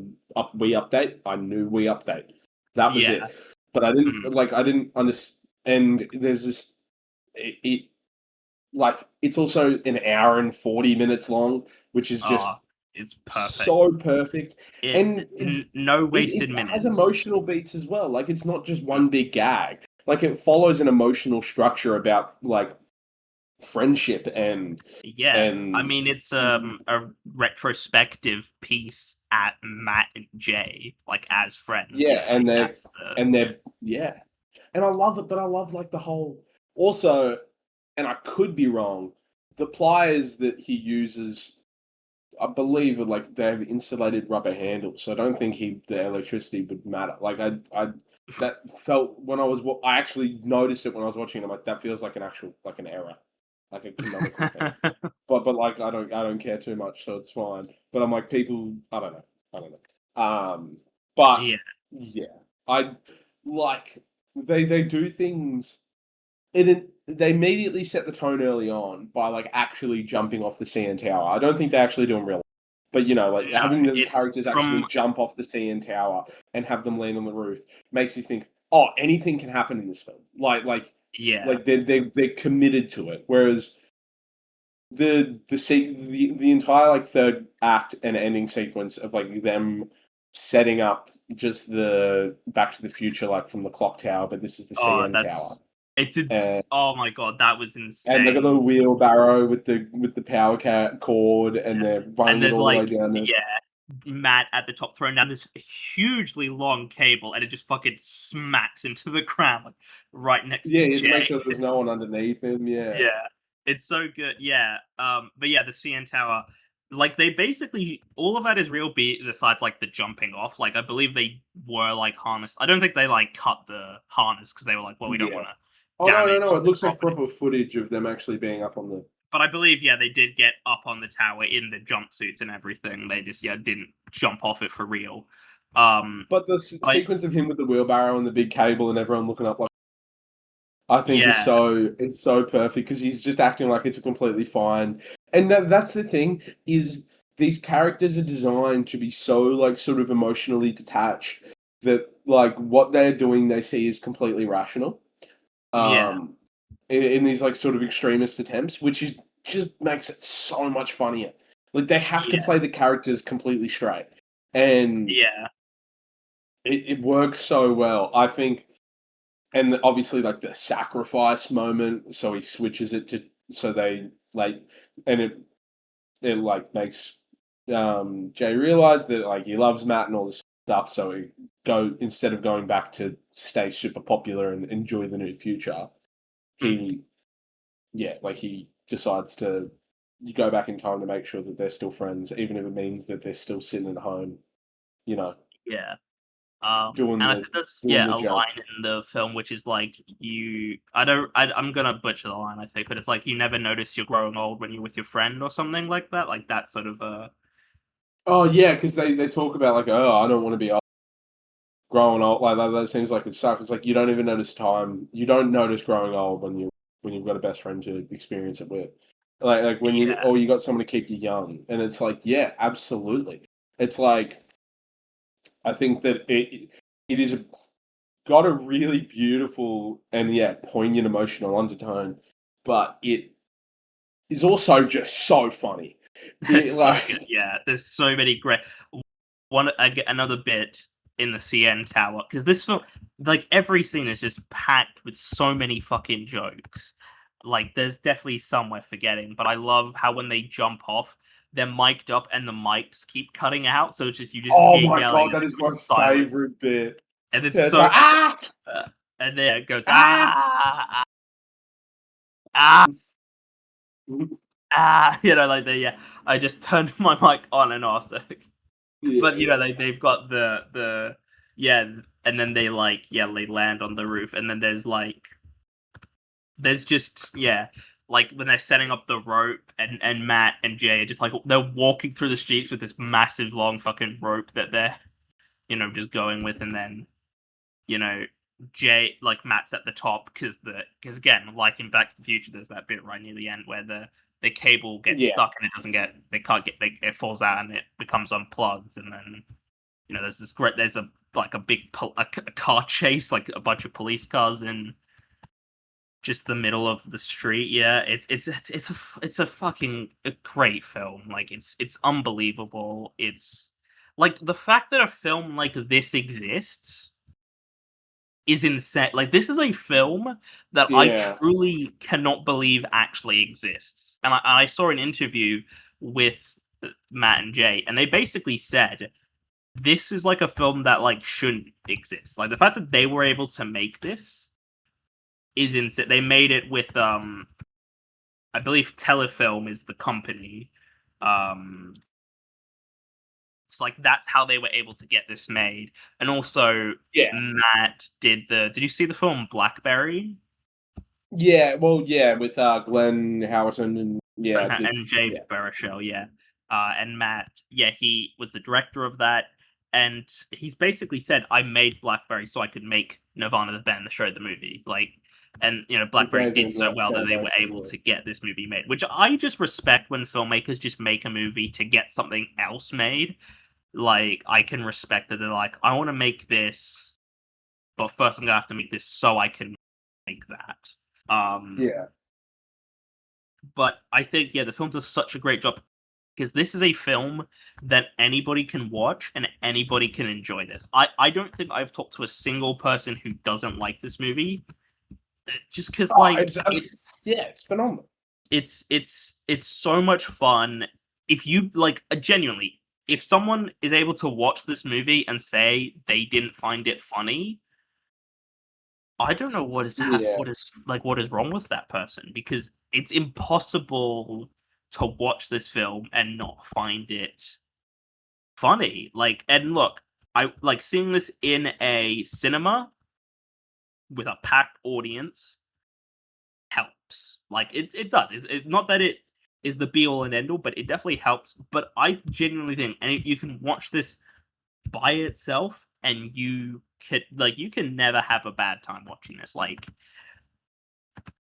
we update. I knew we update. That was yeah. it. But I didn't Mhm. like. I didn't understand. And there's this. It like it's also an hour and 40 minutes long, which is just Oh, it's perfect. so perfect. It, And no it wasted has minutes. emotional beats as well. Like it's not just Mm. one big gag. Like it follows an emotional structure about like friendship Yeah, I and mean, it's a retrospective piece at Matt and Jay, like, as friends. yeah, Like, that's the. and they're yeah. And I love it, but I love like the whole also, and I could be wrong, the pliers that he uses I believe like they have insulated rubber handles, so I don't think the electricity would matter. Like I that felt when I actually noticed it when I was watching it. I'm like, that feels like an error, like a canonical thing. But like I don't care too much, so it's fine. But I'm like people, I don't know. But Yeah. yeah, I like they do things. They immediately set the tone early on by like actually jumping off the CN Tower. I don't think they actually do in real life. But like No, having the it's characters actually from jump off the CN Tower and have them land on the roof makes you think, oh, anything can happen in this film. yeah. They're committed to it. Whereas the entire like third act and ending sequence of like them setting up just the Back to the Future like from the clock tower, but this is the Oh, CN Tower. it's oh my god, that was And they got the insane. wheelbarrow with the power cord, and they're And running it there's all the way like, down there. yeah, Matt at the top throwing down this hugely long cable, and it just fucking smacks into the ground, like right next Yeah, to you have to make Jay. sure there's no one underneath him. Yeah, Yeah, it's so good. Yeah, but yeah, the CN Tower, like they basically all of that is real. Besides like the jumping off, like I believe they were like harnessed. I don't think they like cut the harness because they were like, well, we don't yeah. want to Oh no! damage It the looks like property. proper footage of them actually being up on the. But I believe, yeah, they did get up on the tower in the jumpsuits and everything. They just, yeah, didn't jump off it for real. Um, But the I sequence of him with the wheelbarrow and the big cable and everyone looking up like I think is yeah, so perfect because he's just acting like it's completely fine. And that's the thing is these characters are designed to be so like sort of emotionally detached that like what they're doing they see is completely rational. yeah, Um in these like sort of extremist attempts, which is just makes it so much funnier. Like they have to yeah, play the characters completely straight. And yeah, it works so well. I think and obviously like the sacrifice moment, so he switches it to so they like and it like makes Jay realize that like he loves Matt and all this stuff, so he go instead of going back to stay super popular and enjoy the new future, mhm, he like he decides to go back in time to make sure that they're still friends, even if it means that they're still sitting at home, you know, yeah. doing And I the think that's doing yeah the a joke. line in the film which is like you. I don't. I'm gonna butcher the line I think, but it's like you never notice you're growing old when you're with your friend or something like that. Like that sort of Oh yeah, because they talk about like, oh, I don't want to be growing old like that. That seems like it sucks. It's like you don't even notice time. You don't notice growing old when you've got a best friend to experience it with. Like when yeah, you got someone to keep you young, and it's like yeah, absolutely. It's like I think that it is got a really beautiful and yeah poignant emotional undertone, but it is also just so funny. it's It so good. like Yeah, there's so many great. Another bit in the CN Tower because this film, like every scene is just packed with so many fucking jokes. Like there's definitely some we're forgetting, but I love how when they jump off, they're mic'd up and the mics keep cutting out, so it's just you just oh hear my yelling god, and that then is my goes silence, favorite bit. and it's Yeah, it's so like ah and then it goes ah. ah like they yeah. I just turned my mic on and off, so but Yeah, they've got the yeah, and then they like yeah they land on the roof, and then there's just yeah like when they're setting up the rope, and Matt and Jay are just like they're walking through the streets with this massive long fucking rope that they're just going with, and then you know Jay like Matt's at the top because again like in Back to the Future there's that bit right near the end where the cable gets yeah, stuck and it doesn't get they can't get it falls out and it becomes unplugged, and then there's a like a big a car chase, like a bunch of police cars in just the middle of the street. Yeah, it's a fucking a great film. Like it's unbelievable. It's like the fact that a film like this exists is insane. Like this is a film that I yeah. truly cannot believe actually exists. And I saw an interview with Matt and Jay, and they basically said this is like a film that like shouldn't exist. Like the fact that they were able to make this is insane. They made it with I believe Telefilm is the company. Um like that's how they were able to get this made. And also, Matt did you see the film Blackberry? Yeah, well, yeah, with Glenn Howerton and And Jay Baruchel, yeah. And Matt, yeah, he was the director of that, and he's basically said, "I made Blackberry so I could make Nirvana the Band, the show, the movie." Like, and Blackberry did so well that they were able to get this movie made, which I just respect when filmmakers just make a movie to get something else made. Like, I can respect that they're like, I want to make this, but first I'm gonna have to make this so I can make that. But I think, the film does such a great job because this is a film that anybody can watch and anybody can enjoy this. I don't think I've talked to a single person who doesn't like this movie, just because it's phenomenal. It's so much fun. If you genuinely, if someone is able to watch this movie and say they didn't find it funny, I don't know what is wrong with that person, because it's impossible to watch this film and not find it funny. And look, I like seeing this in a cinema with a packed audience helps. It does. It's not that it is the be all and end all, but it definitely helps. But I genuinely think, and you can watch this by itself, and you can never have a bad time watching this.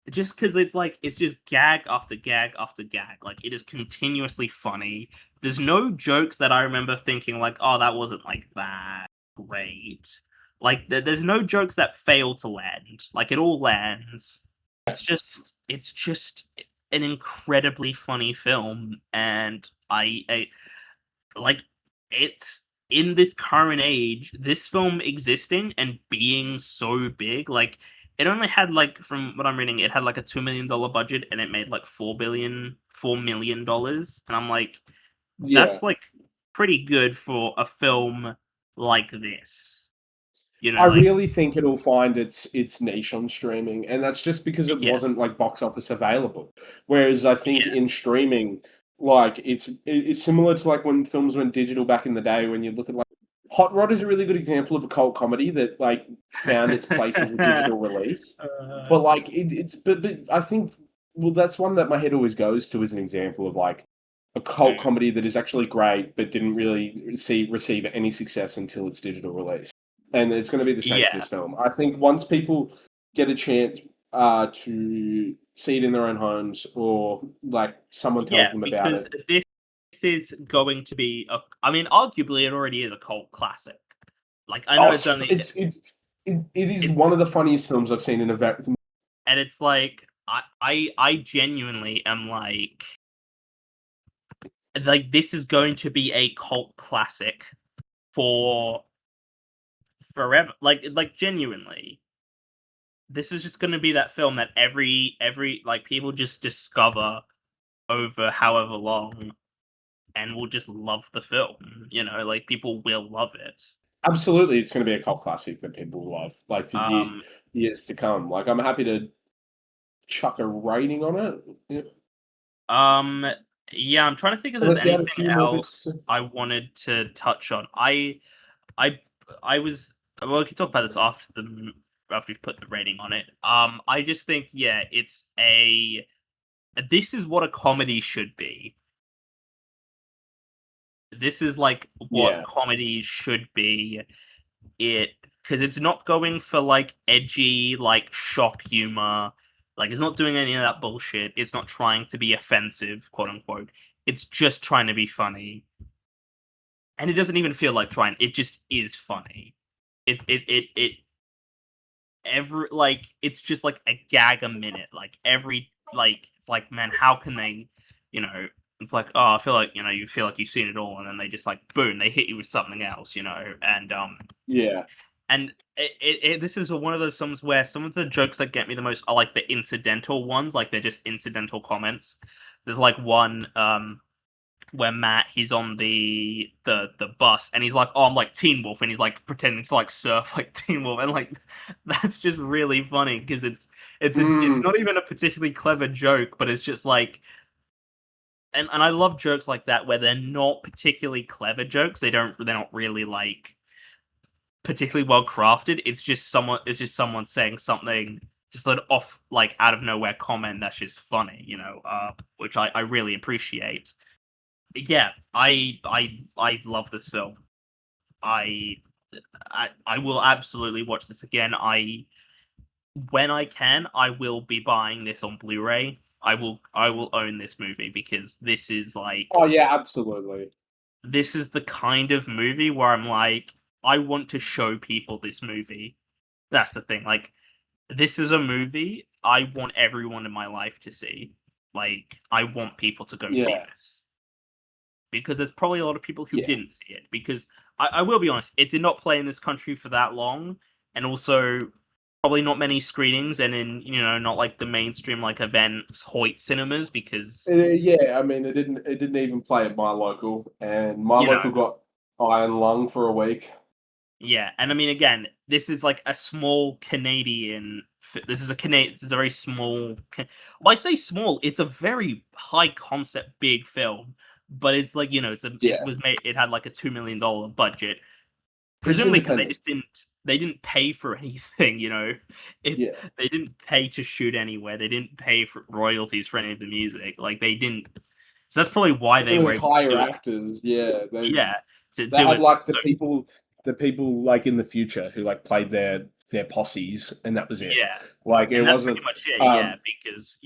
Just because it's just gag after gag after gag. It is continuously funny. There's no jokes that I remember thinking oh, that wasn't that great. There's no jokes that fail to land. It all lands. It's just an incredibly funny film, and I it's in this current age, this film existing and being so big, it only had from what I'm reading, it had a $2 million budget and it made $4 million, and I'm that's pretty good for a film like this. I really think it'll find its niche on streaming, and that's just because it wasn't box office available. Whereas I think in streaming, it's similar to when films went digital back in the day. When you look at Hot Rod is a really good example of a cult comedy that found its place as a digital release. But I think that's one that my head always goes to as an example of a cult comedy that is actually great but didn't really receive any success until its digital release. And it's going to be the same for this film. I think once people get a chance to see it in their own homes, or someone tells them about it. This is going to be arguably it already is a cult classic. I know it is one of the funniest films I've seen in a very. And it's I genuinely am this is going to be a cult classic for forever. Genuinely, this is just going to be that film that every people just discover over however long, and will just love the film. People will love it. Absolutely, it's going to be a cult classic that people will love for years to come. I'm happy to chuck a rating on it. Yeah, I'm trying to think if there's anything else I wanted to touch on. I was, well, we can talk about this after we've put the rating on it. I just think, this is what a comedy should be. This is what comedy should be. Because it's not going for edgy, shock humor. It's not doing any of that bullshit. It's not trying to be offensive, quote unquote. It's just trying to be funny. And it doesn't even feel like trying. It just is funny. It's just a gag a minute. It's man, how can they, it's oh, I feel you feel like you've seen it all, and then they just boom, they hit you with something else, and And this is one of those films where some of the jokes that get me the most are the incidental ones, they're just incidental comments. There's one where Matt, he's on the bus, and he's oh, I'm Teen Wolf, and he's pretending to surf like Teen Wolf, and that's just really funny because it's not even a particularly clever joke, but it's just and I love jokes like that where they're not particularly clever jokes. They're not really like particularly well crafted. It's just someone saying something, just an off, like out of nowhere comment that's just funny, which I really appreciate. Yeah, I love this film. I I will absolutely watch this again. When I can, I will be buying this on Blu-ray. I will own this movie because Oh yeah, absolutely. this is the kind of movie where I'm like, I want to show people this movie. That's the thing. Like, this is a movie I want everyone in my life to see. Like, I want people to go see Yeah, this because there's probably a lot of people who yeah, didn't see it. Because I will be honest, it did not play in this country for that long, and also probably not many screenings, and in not like the mainstream like events, Hoyt cinemas, because yeah. I mean, it didn't even play at my local, and my you know local got iron lung for a week. Yeah, and I mean, again, this is like a small Canadian. This is a Canadian. It's a very small. Well, I say small. It's a very high concept, big film, but it's like it Yeah, was made. It had like a $2 million budget, it's presumably because independent. they didn't pay for anything. It's Yeah, they didn't pay to shoot anywhere. They didn't pay for royalties for any of the music. Like they didn't. So that's probably why they probably were like able to hire do it. actors. Yeah, Yeah, to they do had it like so the people like in the future who like played their posses, and that was it. yeah. Like it And that's wasn't. pretty much it, yeah, Um, because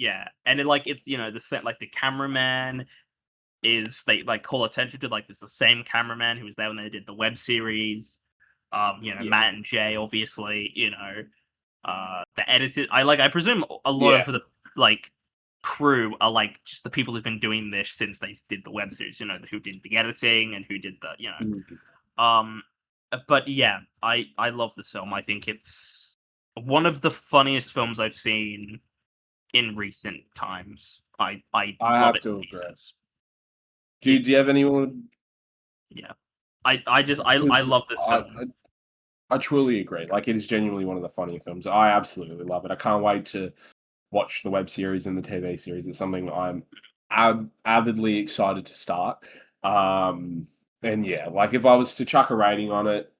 and it's the set, like the cameraman they like call attention to like it's the same cameraman who was there when they did the web series. yeah, Matt and Jay, obviously, the editors. I presume a lot yeah, of the like crew are like just the people who've been doing this since they did the web series. Who did the editing and who did the mm. um, but yeah, I love this film. I think it's one of the funniest films I've seen in recent times. I I love have it to to agree. pieces. Do you It's have anyone? Yeah. I Because love this I, film. I I truly agree. Like it is genuinely one of the funnier films. I absolutely love it. I can't wait to watch the web series and the TV series. It's something I'm avidly excited to start. Um, and yeah, like if I was to chuck a rating on it,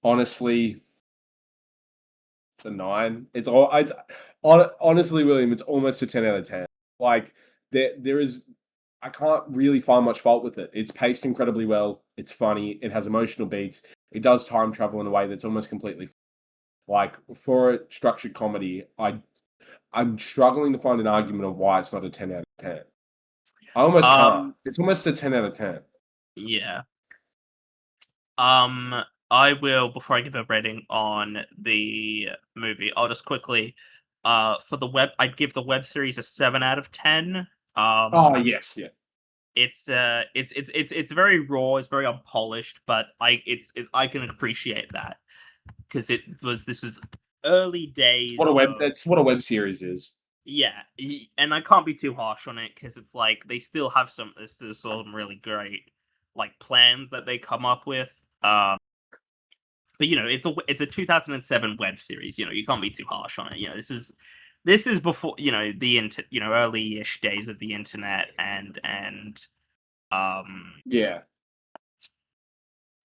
honestly, it's a 9. It's all. Honestly, William, it's almost a 10 out of 10. Like there is, I can't really find much fault with it. It's paced incredibly well. It's funny. It has emotional beats. It does time travel in a way that's almost completely like for a structured comedy. I'm struggling to find an argument of why it's not a 10 out of 10. I almost can't. Um, It's almost a 10 out of 10. yeah. Um, I will before I give a rating on the movie. I'll just quickly, for the web, I'd give the web series a 7 out of 10. Oh Um, yes, yeah, it's very raw. It's very unpolished, but I can appreciate that because this is early days of that's what a web series is. yeah, and I can't be too harsh on it because it's like they still have some really great like plans that they come up with. But it's a 2007 web series. You can't be too harsh on it. This is before the early-ish days of the internet and um Yeah,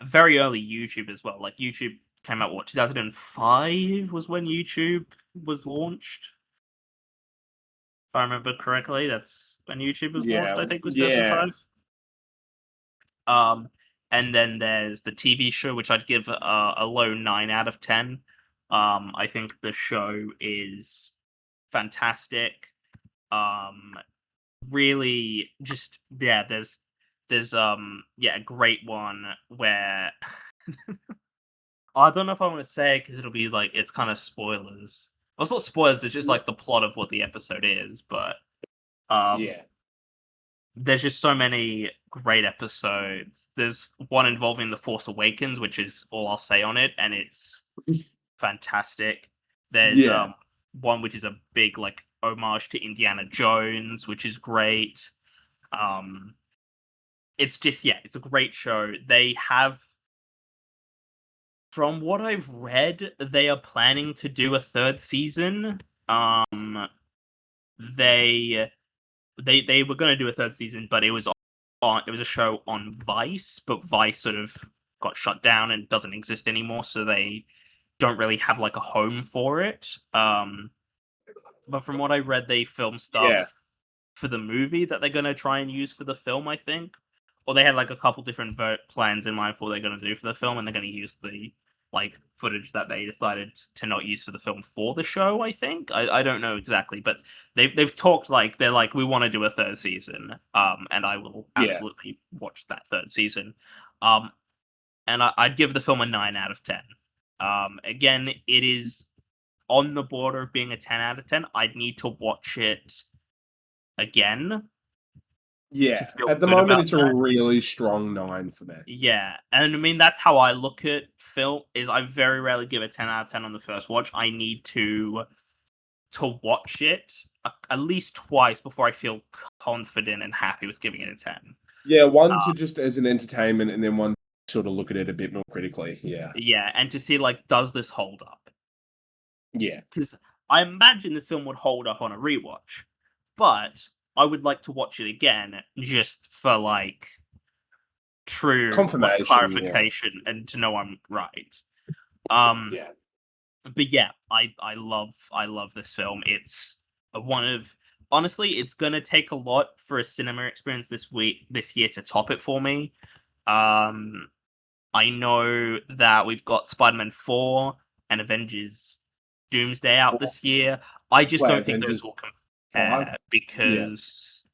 very early YouTube as well. Like YouTube came out 2005 was when YouTube was launched. If I remember correctly, that's when YouTube was launched. yeah, I think was yeah, 2005. Um, and then there's the TV show, which I'd give a low 9 out of 10. I think the show is fantastic. Um, really, just there's a great one where I don't know if I want to say it because it'll be like it's kind of spoilers. Well, it's not spoilers. It's just like the plot of what the episode is, but um, yeah, there's just so many great episodes. There's one involving The Force Awakens, which is all I'll say on it, and it's fantastic. There's yeah, one which is a big like homage to Indiana Jones, which is great. Um it's just it's a great show. They have From what I've read, they are planning to do a third season. They they were going to do a third season, but it was a show on Vice, but Vice sort of got shut down and doesn't exist anymore, so they don't really have like a home for it. But from what I read, they filmed stuff for the movie that they're gonna try and use for the film, I think. Or they had like a couple different plans in mind for what they're gonna do for the film, and they're gonna use the like footage that they decided to not use for the film for the show. I think I don't know exactly, but they've talked like they're like we want to do a third season, and I will absolutely watch that third season. And I'd give the film a 9 out of 10. Again, it is on the border of being a 10 out of 10. I'd need to watch it again. Yeah, at the moment, it's a really strong 9 for me. Yeah, and I mean that's how I look at film. Is I very rarely give a 10 out of 10 on the first watch. I need to watch it at least twice before I feel confident and happy with giving it a 10. Yeah, one to just as an entertainment, and then one to sort of look at it a bit more critically. Yeah, yeah, and to see like does this hold up? Yeah, because I imagine this film would hold up on a rewatch, but I would like to watch it again just for like true confirmation, clarification, and to know I'm right. Yeah, But yeah, I love this film. It's one of honestly, it's gonna take a lot for a cinema experience this year to top it for me. I know that we've got Spider-Man 4 and Avengers Doomsday out this year. I just don't think those will compare because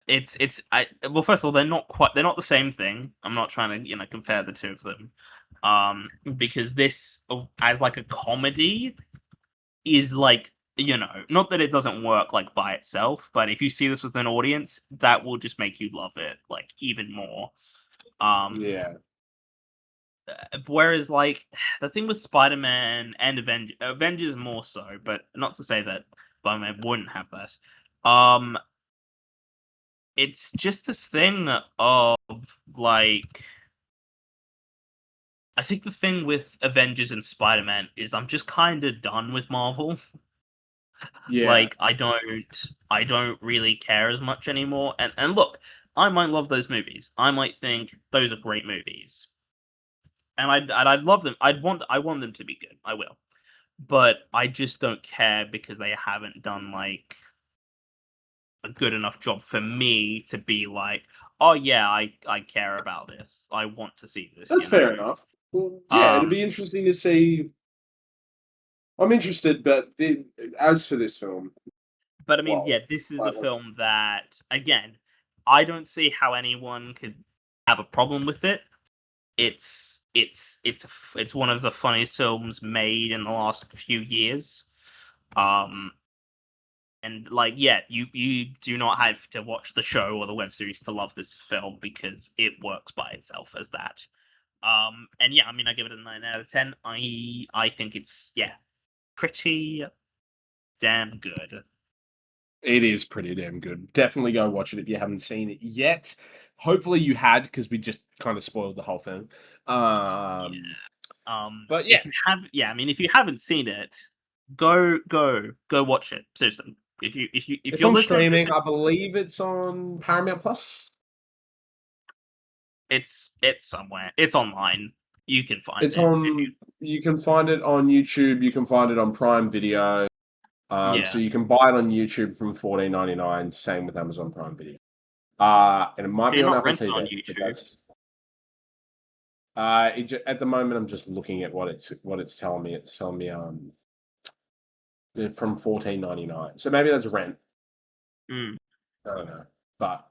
well, first of all, they're not the same thing. I'm not trying to, compare the two of them. Because this as like a comedy is like, not that it doesn't work like by itself, but if you see this with an audience, that will just make you love it like even more. Whereas like the thing with Spider-Man and Avengers more so, but not to say that Spider-Man wouldn't have this. It's just this thing of like I think the thing with Avengers and Spider-Man is I'm just kind of done with Marvel. Yeah, Like I don't really care as much anymore. And look, I might love those movies. I might think those are great movies. And I'd love them. I want them to be good. I will. But I just don't care because they haven't done like a good enough job for me to be like, oh yeah, I care about this. I want to see this. That's fair enough. Well, yeah, it'd be interesting to see. I'm interested, but as for this film, but I mean, yeah, this is a film that again, I don't see how anyone could have a problem with it. It's one of the funniest films made in the last few years. And like, yeah, you do not have to watch the show or the web series to love this film because it works by itself as that. And yeah, I mean, I give it a 9 out of 10. I think it's pretty damn good. It is pretty damn good. Definitely go watch it if you haven't seen it yet. Hopefully you had, because we just kind of spoiled the whole thing. But yeah, if you have, I mean, if you haven't seen it, go watch it. Seriously, if you're on streaming, I believe it's on Paramount Plus. It's somewhere. It's online. You can find it. It's on. You can find it on YouTube. You can find it on Prime Video. So you can buy it on YouTube from $14.99. Same with Amazon Prime Video. And it might be on Apple TV. On YouTube. At the moment, I'm just looking at what it's telling me. It's telling me from $14.99. So maybe that's rent. I don't know, but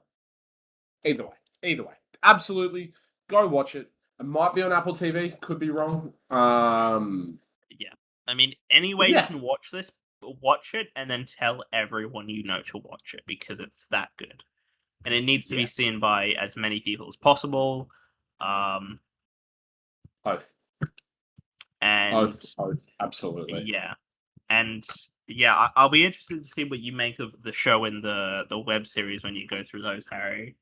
either way, absolutely go watch it. It might be on Apple TV. Could be wrong. Yeah, I mean, anyway, you can watch this. Watch it and then tell everyone you know to watch it because it's that good, and it needs to be seen by as many people as possible. Both. And both, absolutely. Yeah, and I'll be interested to see what you make of the show and the web series when you go through those, Harry.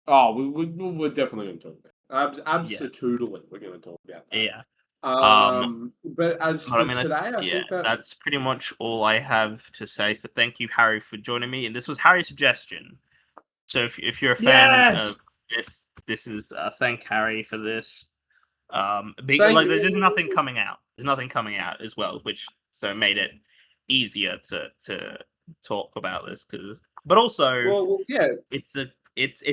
Oh, we're definitely going to talk about it. Absolutely, we're going to talk about that. Yeah. But as But I for mean, today, I yeah, think that that's pretty much all I have to say. So thank you, Harry, for joining me. And this was Harry's suggestion. So if you're a fan of yes, this is thank Harry for this. thank Like there's just nothing coming out. There's nothing coming out as well, which so it made it easier to talk about this. But also yeah. it's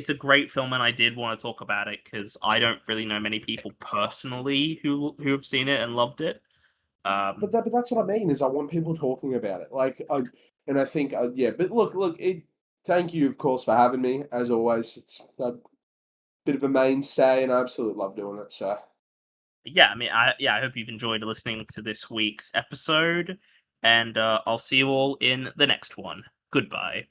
a great film, and I did want to talk about it because I don't really know many people personally who have seen it and loved it. But that's what I mean is I want people talking about it. And I think yeah. But look. Thank you, of course, for having me. As always, it's a bit of a mainstay, and I absolutely love doing it. So Yeah, I mean, I hope you've enjoyed listening to this week's episode, and I'll see you all in the next one. Goodbye.